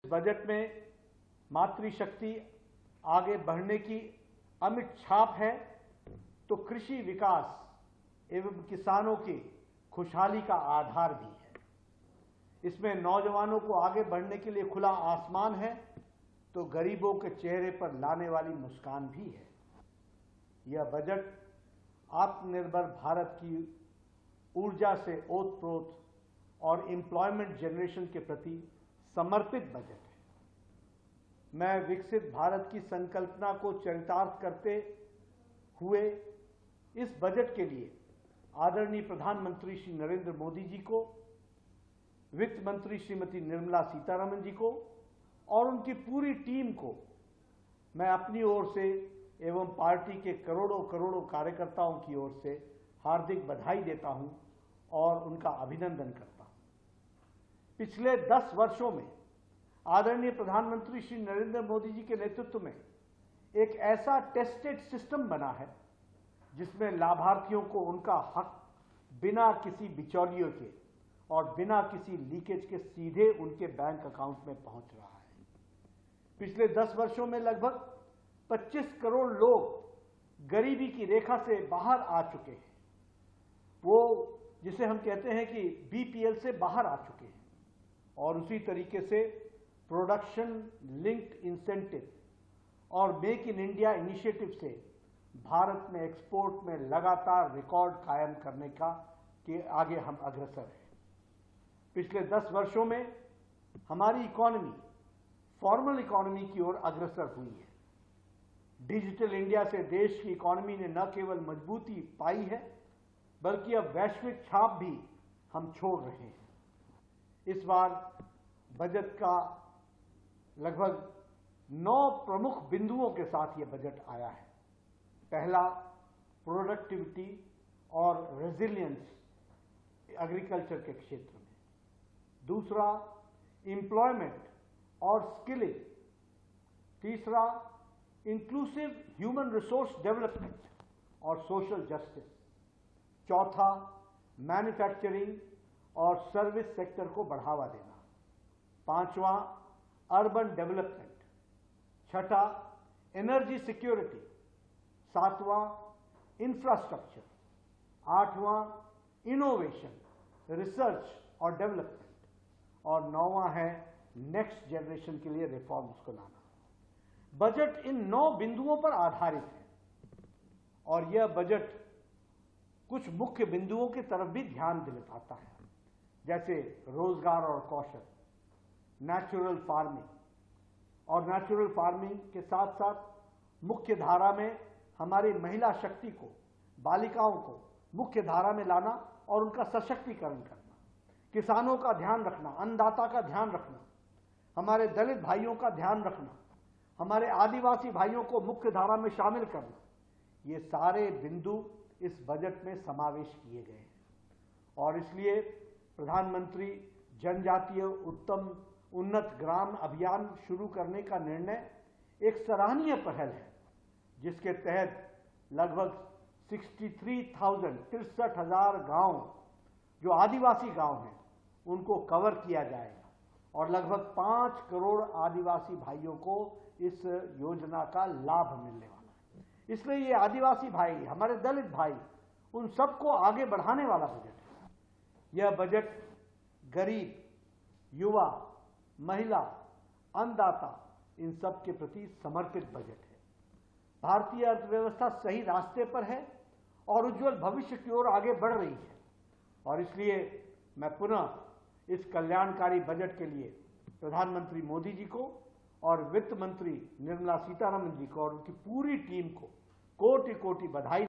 Budget में मातृशक्ति आगे बढ़ने की अमिट छाप है तो कृषि विकास एवं किसानों की खुशहाली का आधार भी है। इसमें नौजवानों को आगे बढ़ने के लिए खुला आसमान है तो गरीबों के चेहरे पर लाने वाली मुस्कान भी है। यह बजट आत्मनिर्भर भारत की ऊर्जा से ओतप्रोत और एम्प्लॉयमेंट जनरेशन के प्रति समर्पित बजट है। मैं विकसित भारत की संकल्पना को चरितार्थ करते हुए इस बजट के लिए आदरणीय प्रधानमंत्री श्री नरेंद्र मोदी जी को, वित्त मंत्री श्रीमती निर्मला सीतारमण जी को और उनकी पूरी टीम को मैं अपनी ओर से एवं पार्टी के करोड़ों करोड़ों कार्यकर्ताओं की ओर से हार्दिक बधाई देता हूं और उनका अभिनंदन करता हूं। पिछले 10 वर्षों में आदरणीय प्रधानमंत्री श्री नरेंद्र मोदी जी के नेतृत्व में एक ऐसा टेस्टेड सिस्टम बना है जिसमें लाभार्थियों को उनका हक बिना किसी बिचौलियों के और बिना किसी लीकेज के सीधे उनके बैंक अकाउंट में पहुंच रहा है। पिछले 10 वर्षों में लगभग 25 करोड़ लोग गरीबी की रेखा से बाहर आ चुके हैं। वो जिसे हम कहते हैं कि बीपीएल से बाहर आ चुके हैं और उसी तरीके से प्रोडक्शन लिंक्ड इंसेंटिव और मेक इन इंडिया इनिशिएटिव से भारत में एक्सपोर्ट में लगातार रिकॉर्ड कायम करने का के आगे हम अग्रसर हैं। पिछले 10 वर्षों में हमारी इकोनॉमी फॉर्मल इकोनॉमी की ओर अग्रसर हुई है। डिजिटल इंडिया से देश की इकोनॉमी ने न केवल मजबूती पाई है बल्कि अब वैश्विक छाप भी हम छोड़ रहे हैं। इस बार बजट का लगभग 9 प्रमुख बिंदुओं के साथ यह बजट आया है। पहला, प्रोडक्टिविटी और रेजिलियंस एग्रीकल्चर के क्षेत्र में। दूसरा, एम्प्लॉयमेंट और स्किलिंग। तीसरा, इंक्लूसिव ह्यूमन रिसोर्स डेवलपमेंट और सोशल जस्टिस। चौथा, मैन्युफैक्चरिंग और सर्विस सेक्टर को बढ़ावा देना। पांचवा, अर्बन डेवलपमेंट। छठा, एनर्जी सिक्योरिटी। सातवां, इंफ्रास्ट्रक्चर। आठवां, इनोवेशन, रिसर्च और डेवलपमेंट। और नौवां है नेक्स्ट जनरेशन के लिए रिफॉर्म्स को लाना। बजट इन 9 बिंदुओं पर आधारित है और यह बजट कुछ मुख्य बिंदुओं की तरफ भी ध्यान दिलाता है, जैसे रोजगार और कौशल, नेचुरल फार्मिंग और नेचुरल फार्मिंग के साथ साथ मुख्य धारा में हमारी महिला शक्ति को, बालिकाओं को मुख्य धारा में लाना और उनका सशक्तिकरण करना, किसानों का ध्यान रखना, अन्नदाता का ध्यान रखना, हमारे दलित भाइयों का ध्यान रखना, हमारे आदिवासी भाइयों को मुख्य धारा में शामिल करना, ये सारे बिंदु इस बजट में समावेश किए गए हैं। और इसलिए प्रधानमंत्री जनजातीय उत्तम उन्नत ग्राम अभियान शुरू करने का निर्णय एक सराहनीय पहल है, जिसके तहत लगभग 63,000 गांव जो आदिवासी गांव हैं उनको कवर किया जाएगा और लगभग 5 करोड़ आदिवासी भाइयों को इस योजना का लाभ मिलने वाला है। इसलिए ये आदिवासी भाई, हमारे दलित भाई, उन सबको आगे बढ़ाने वाला बजट है। यह बजट गरीब, युवा, महिला, अन्नदाता, इन सब के प्रति समर्पित बजट है। भारतीय अर्थव्यवस्था सही रास्ते पर है और उज्जवल भविष्य की ओर आगे बढ़ रही है और इसलिए मैं पुनः इस कल्याणकारी बजट के लिए प्रधानमंत्री मोदी जी को और वित्त मंत्री निर्मला सीतारमण जी को और उनकी पूरी टीम को कोटि कोटि बधाई